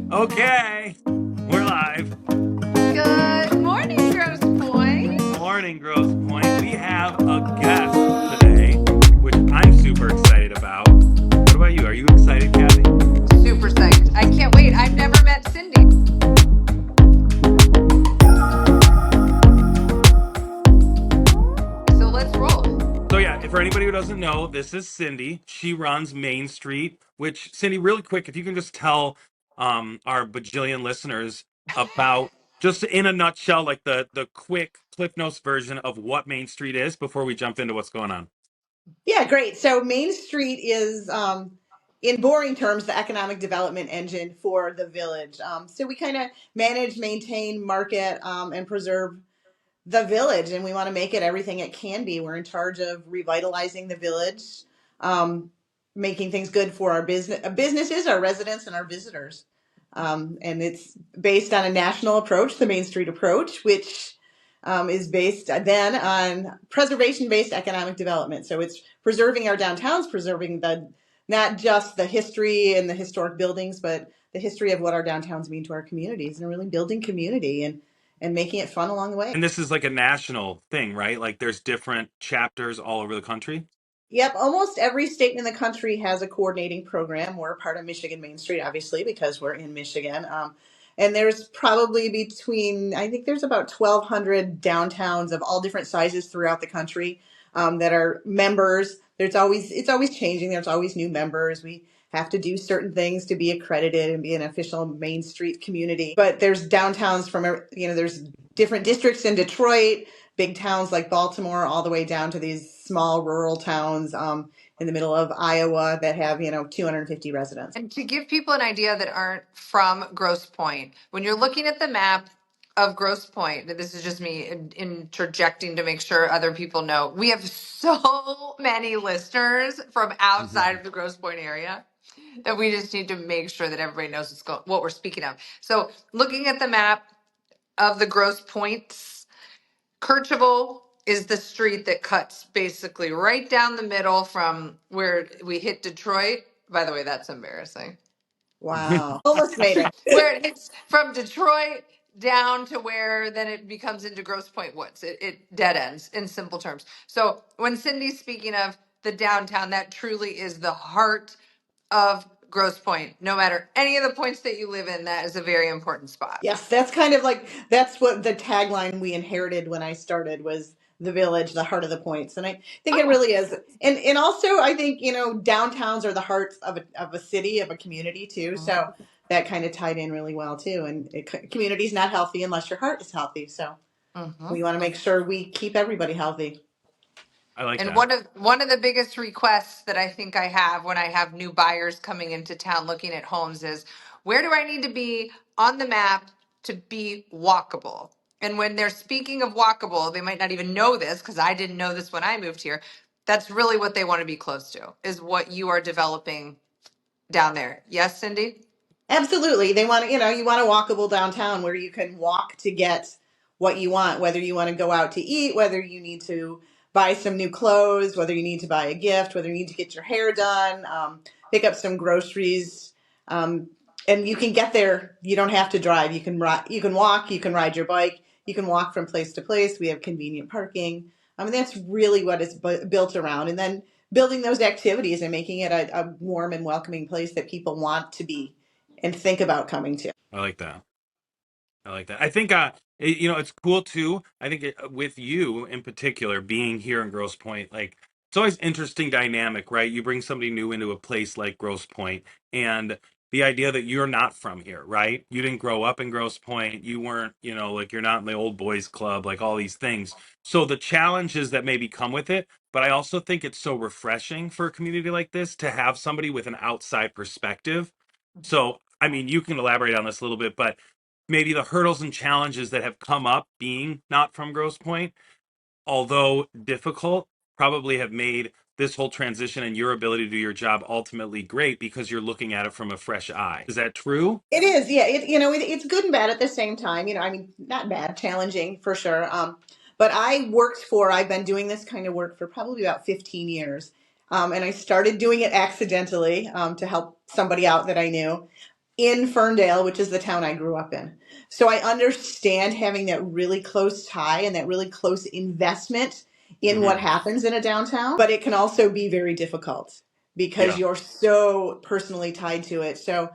Okay, we're live. Good morning, Grosse Pointe. Morning, Grosse Pointe. We have a guest today, which I'm super excited about. What about you? Are you excited, Cathy? Super psyched. I can't wait. I've never met Cindy. So let's roll. So yeah, for anybody who doesn't know, this is Cindy. She runs Main Street. Which, Cindy, really quick, if you can just tell our bajillion listeners about, just in a nutshell, like the quick Cliff Notes version of what Main Street is before we jump into what's going on. Yeah, great. So Main Street is, in boring terms, the economic development engine for the village. So we kind of manage, maintain, market, and preserve the village, and we want to make it everything it can be. We're in charge of revitalizing the village, um, making things good for our businesses, our residents, and our visitors. And it's based on a national approach, the Main Street approach, which is based then on preservation-based economic development. So it's preserving our downtowns, preserving the not just the history and the historic buildings, but the history of what our downtowns mean to our communities, and really building community and making it fun along the way. And this is like a national thing, right? Like there's different chapters all over the country. Yep, almost every state in the country has a coordinating program. We're a part of Michigan Main Street, obviously, because we're in Michigan. And there's probably between, I think there's about 1,200 downtowns of all different sizes throughout the country that are members. It's always changing. There's always new members. We have to do certain things to be accredited and be an official Main Street community. But there's downtowns from, there's different districts in Detroit, big towns like Baltimore, all the way down to these small rural towns in the middle of Iowa that have 250 residents. And to give people an idea that aren't from Grosse Pointe, when you're looking at the map of Grosse Pointe, this is just me interjecting to make sure other people know, we have so many listeners from outside of the Grosse Pointe area that we just need to make sure that everybody knows what we're speaking of. So looking at the map of the Grosse Pointes, Kercheval is the street that cuts basically right down the middle from where we hit Detroit. By the way, that's embarrassing. Wow. Almost made it. Where it hits from Detroit down to where then it becomes into Grosse Pointe Woods. It dead ends in simple terms. So when Cindy's speaking of the downtown, that truly is the heart of Grosse Pointe. No matter any of the points that you live in, that is a very important spot. Yes, that's kind of like that's what the tagline we inherited when I started was the village, the heart of the points. And I think it Oh, really is. And also I think, downtowns are the hearts of a city, of a community too. So that kind of tied in really well too. And community's not healthy unless your heart is healthy. So we want to make sure we keep everybody healthy. I like And that. one of the biggest requests that I think I have when I have new buyers coming into town looking at homes is, where do I need to be on the map to be walkable? And when they're speaking of walkable, they might not even know this because I didn't know this when I moved here. That's really what they want to be close to, is what you are developing down there. Yes, Cindy? Absolutely. They want to, you want a walkable downtown where you can walk to get what you want, whether you want to go out to eat, whether you need to buy some new clothes, whether you need to buy a gift, whether you need to get your hair done, pick up some groceries. Um, and you can get there. You don't have to drive. You can walk, you can ride your bike, you can walk from place to place. We have convenient parking. I mean, that's really what it's built around. And then building those activities and making it a warm and welcoming place that people want to be and think about coming to. I like that. I like that. I think it's cool too. I think with you in particular being here in Grosse Pointe, like it's always interesting dynamic, right? You bring somebody new into a place like Grosse Pointe, and the idea that you're not from here, right? You didn't grow up in Grosse Pointe. You weren't, like you're not in the old boys club, like all these things. So the challenges that maybe come with it, but I also think it's so refreshing for a community like this to have somebody with an outside perspective. So, I mean, you can elaborate on this a little bit, but maybe the hurdles and challenges that have come up being not from Grosse Pointe, although difficult, probably have made this whole transition and your ability to do your job ultimately great because you're looking at it from a fresh eye. Is that true? It is, yeah. It's good and bad at the same time. I mean, not bad, challenging for sure. But I've been doing this kind of work for probably about 15 years. And I started doing it accidentally to help somebody out that I knew. in Ferndale, which is the town I grew up in. So I understand having that really close tie and that really close investment in what Hmm. happens in a downtown, but it can also be very difficult because Yeah. you're so personally tied to it. So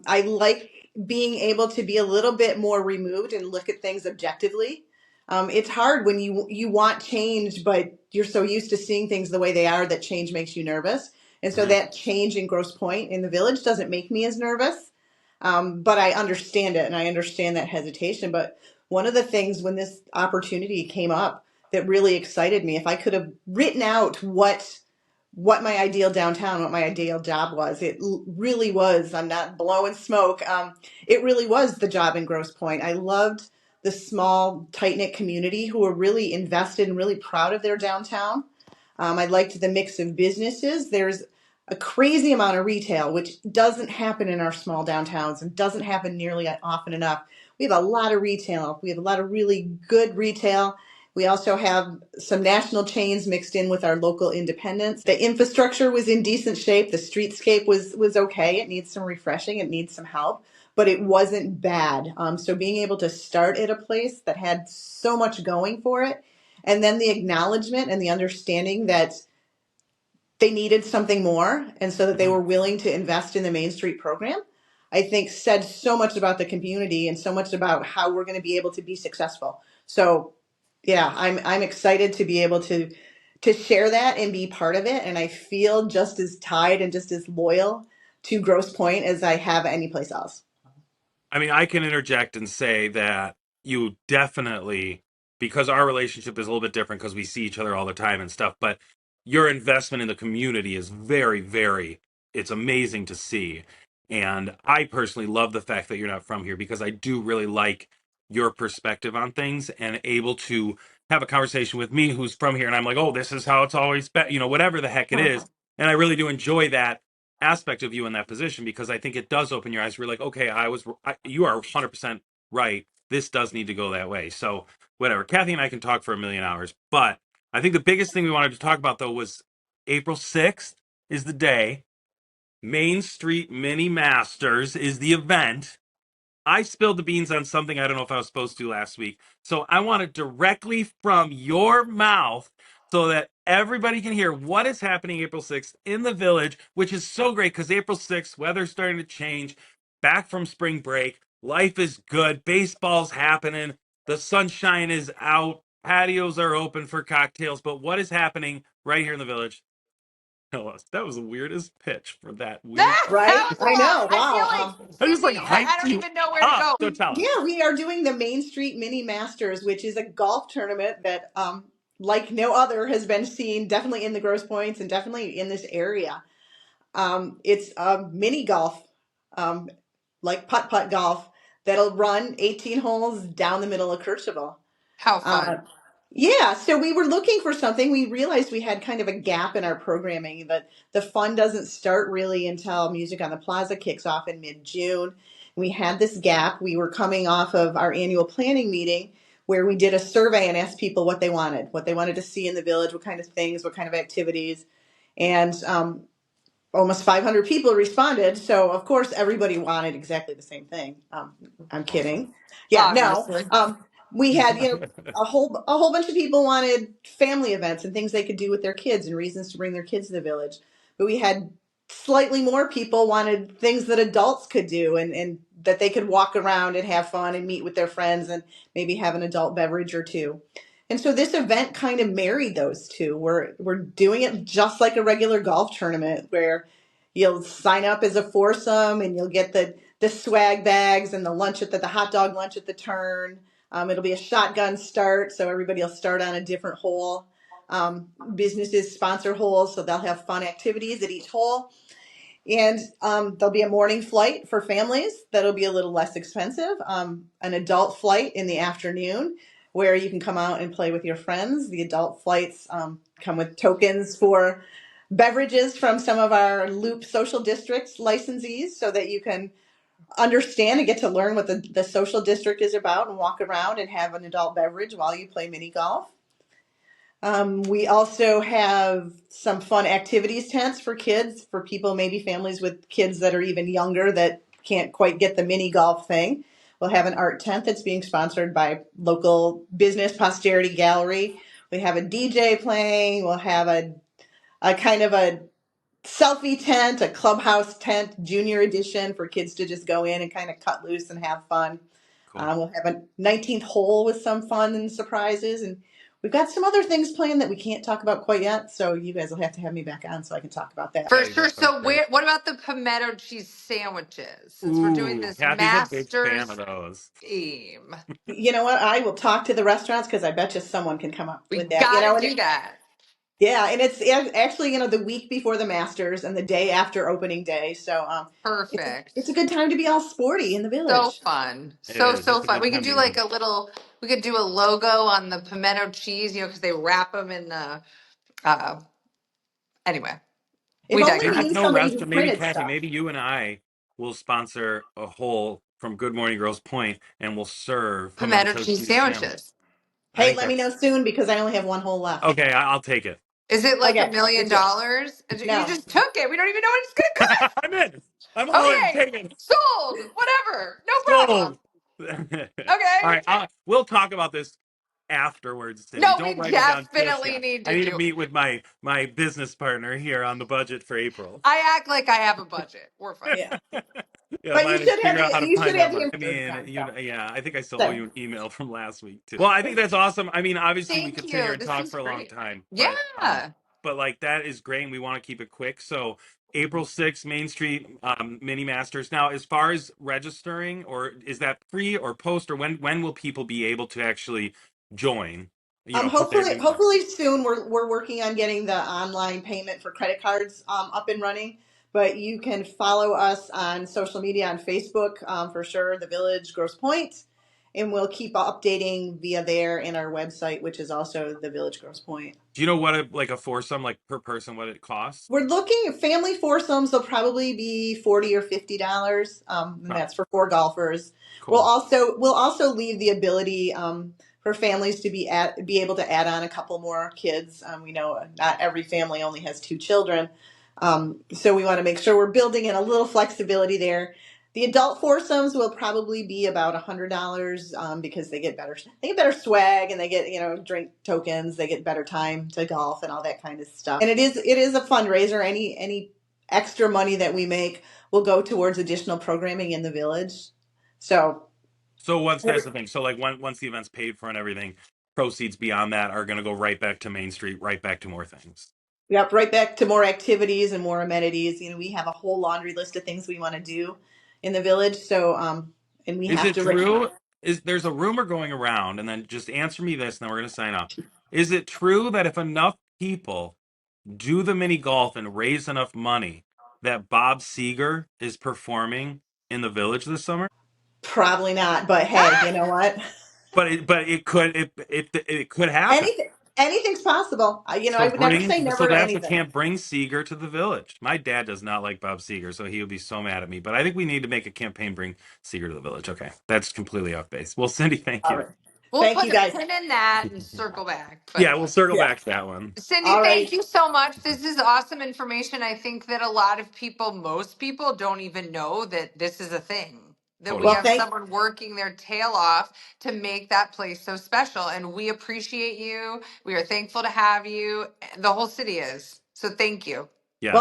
I like being able to be a little bit more removed and look at things objectively. It's hard when you want change, but you're so used to seeing things the way they are that change makes you nervous. And so Hmm. that change in Grosse Pointe in the village doesn't make me as nervous. But I understand it and I understand that hesitation. But one of the things when this opportunity came up that really excited me, if I could have written out what my ideal downtown, what my ideal job was, really was, I'm not blowing smoke. It really was the job in Grosse Pointe. I loved the small, tight knit community who were really invested and really proud of their downtown. I liked the mix of businesses. There's a crazy amount of retail, which doesn't happen in our small downtowns and doesn't happen nearly often enough. We have a lot of retail. We have a lot of really good retail. We also have some national chains mixed in with our local independents. The infrastructure was in decent shape. The streetscape was okay. It needs some refreshing. It needs some help, but it wasn't bad. So being able to start at a place that had so much going for it, and then the acknowledgement and the understanding that they needed something more, and so that they Hmm. were willing to invest in the Main Street program, I think said so much about the community and so much about how we're going to be able to be successful. So yeah, I'm excited to be able to share that and be part of it, and I feel just as tied and just as loyal to Grosse Pointe as I have any place else. I mean, I can interject and say that you definitely, because our relationship is a little bit different because we see each other all the time and stuff, but your investment in the community is very, very, it's amazing to see. And I personally love the fact that you're not from here because I do really like your perspective on things and able to have a conversation with me who's from here. And I'm like, oh, this is how it's always been, whatever the heck it is. And I really do enjoy that aspect of you in that position because I think it does open your eyes. We're like, okay, you are 100% right. This does need to go that way. So whatever. Cathy and I can talk for a million hours, but I think the biggest thing we wanted to talk about though was April 6th is the day. Main Street Mini Masters is the event. I spilled the beans on something I don't know if I was supposed to last week. So I want it directly from your mouth so that everybody can hear what is happening April 6th in the village, which is so great because April 6th, weather's starting to change, back from spring break, life is good, baseball's happening, the sunshine is out, patios are open for cocktails. But what is happening right here in the village? Tell us. That was the weirdest pitch for that weird question. Right? That was I a lot. know. I feel Wow. like I just like Cindy, I hyped don't you even know where to up. go. So tell us. Yeah, we are doing the Main Street Mini Masters, which is a golf tournament that, like no other, has been seen definitely in the Grosse Pointes and definitely in this area. It's a mini golf, um, like putt putt golf, that'll run 18 holes down the middle of Courchevel. How Uh, fun. yeah, so we were looking for something. We realized we had kind of a gap in our programming, that the fun doesn't start really until Music on the Plaza kicks off in mid-June. We had this gap. We were coming off of our annual planning meeting where we did a survey and asked people what they wanted to see in the village, what kind of things, what kind of activities. And almost 500 people responded. So of course everybody wanted exactly the same thing. I'm kidding. Yeah, no. Obviously. We had a whole bunch of people wanted family events and things they could do with their kids and reasons to bring their kids to the village. But we had slightly more people wanted things that adults could do and that they could walk around and have fun and meet with their friends and maybe have an adult beverage or two. And so this event kind of married those two. We're doing it just like a regular golf tournament where you'll sign up as a foursome and you'll get the swag bags and the hot dog lunch at the turn. It'll be a shotgun start, so everybody will start on a different hole. Businesses sponsor holes, so they'll have fun activities at each hole. And there'll be a morning flight for families that'll be a little less expensive. An adult flight in the afternoon where you can come out and play with your friends. The adult flights come with tokens for beverages from some of our Loop Social Districts licensees so that you can understand and get to learn what the social district is about and walk around and have an adult beverage while you play mini golf. We also have some fun activities tents for kids, for people, maybe families with kids that are even younger that can't quite get the mini golf thing. We'll have an art tent that's being sponsored by local business Posterity Gallery. We have a DJ playing. We'll have a kind of a selfie tent, a clubhouse tent, junior edition for kids to just go in and kind of cut loose and have fun. Cool. We'll have a 19th hole with some fun and surprises, and we've got some other things planned that we can't talk about quite yet. So you guys will have to have me back on so I can talk about that. For I think sure. that sounds So great. what about the pimento cheese sandwiches? Since we're doing Ooh, this Kathy's a big fan of master's those. theme, You know what? I will talk to the restaurants because I bet you someone can come up we with that. gotta And do that. yeah, and it's actually the week before the Masters and the day after opening day. So it's a Perfect. good time to be all sporty in the So village. fun. It So, is. so It's a fun. good We could time to do get like home. a little, we could do a logo on the pimento cheese, because they wrap them in the, uh, anyway, If we only There we digress. knew is no somebody who restaurant. Maybe printed Kathy, stuff. maybe you and I will sponsor a hole from Good Morning Girls Point, and we'll serve Pimento pimento cheese cheese sandwich. sandwiches. I Hey, think let me know that's soon because I only have one hole left. okay. I'll take it. Is it like $1 Okay, million? good deal. You No, just took it. We don't even know what it's gonna cost. I'm in. I'm all in. Okay, Take it. sold. Whatever. No problem. Sold. All Okay. right. We'll talk about this afterwards, Cindy. No, Don't we write it down just definitely yet. need I to need to do it. meet with my business partner here on the budget for April. I act like I have a budget. We're fine. yeah, Yeah, but mine is figure out how to you should find that have the money. I insurance mean, done. So, yeah, I think I still owe so you an email from last week too. Well, I think that's awesome. I mean, obviously we Thank could sit here you. and This talk was for a long great. time, Yeah. but like that is great, and we want to keep it quick. So April 6th, Main Street, Mini Masters. Now, as far as registering, or is that pre or post, or when will people be able to actually join? Put their name down. hopefully soon. We're working on getting the online payment for credit cards up and running. But you can follow us on social media on Facebook for sure, the Village Grosse Pointe, and we'll keep updating via there in our website, which is also the Village Grosse Pointe. Do you know what like a foursome, like per person, what it costs? We're looking at family foursomes. They'll probably be $40 or $50, and Oh, that's for four golfers. cool. We'll also leave the ability for families to be able to add on a couple more kids. We know not every family only has two children, so we want to make sure we're building in a little flexibility there. The adult foursomes will probably be about $100 because they get better swag, and they get drink tokens. They get better time to golf and all that kind of stuff. And it is a fundraiser. Any extra money that we make will go towards additional programming in the village. So So once that's the thing. So like once the event's paid for and everything, proceeds beyond that are going to go right back to Main Street, right back to more things. yep, right back to more activities and more amenities. We have a whole laundry list of things we want to do in the village. So and we Is have it to. true? Is there's a rumor going around, and then just answer me this, and then we're going to sign off. Is it true that if enough people do the mini golf and raise enough money, that Bob Seger is performing in the village this summer? Probably not, but hey, you Ah! know what? But it could it could happen. Anything's possible. I would never say So never to that's the anything. camp. Bring Seeger to the village. My dad does not like Bob Seeger, so he would be so mad at me. But I think we need to make a campaign. Bring Seeger to the village. Okay, that's completely off base. Well, Cindy, thank All you. right. We'll Thank put you a guys. pin in that and circle back. But Yeah, we'll circle Yeah. back to that one. Cindy, All thank righty. you so much. This is awesome information. I think that a lot of people, most people, don't even know that this is a thing. That we Totally. Well, have thank someone working their tail off to make that place so special. And we appreciate you. We are thankful to have you. The whole city is. So thank you.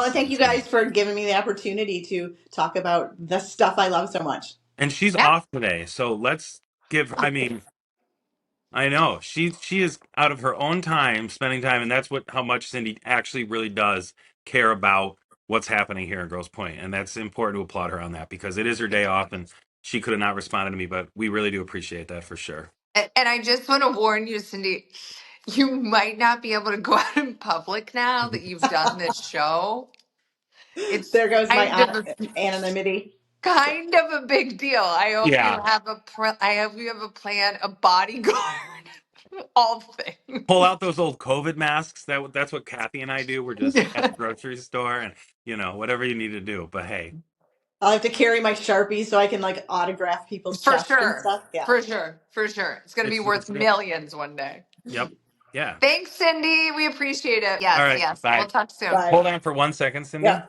and Yes. thank you guys for giving me the opportunity to talk about the stuff I love so much. And she's Yeah. off today, so let's give. I mean, I know she is out of her own time, spending time, and that's what how much Cindy actually really does care about what's happening here in Grosse Pointe, and that's important to applaud her on that because it is her day off, and she could have not responded to me, but we really do appreciate that for sure. And I just want to warn you, Cindy, you might not be able to go out in public now that you've done this show. It's There goes my kind of anonymity. kind of a big deal. I hope you Yeah, have I hope you have a plan, a bodyguard, all pull things. out those old COVID masks. That's what Kathy and I do. We're just at the grocery store, and whatever you need to do. But hey, I'll have to carry my Sharpie so I can autograph people's For chests and sure. stuff. Yeah. For sure. For sure. It's going to be it's worth good. millions one day. Yep. Yeah. Thanks, Cindy. We appreciate it. All Yes, right. yes. We'll Bye. talk soon. Bye. Hold on for 1 second, Cindy. Yeah.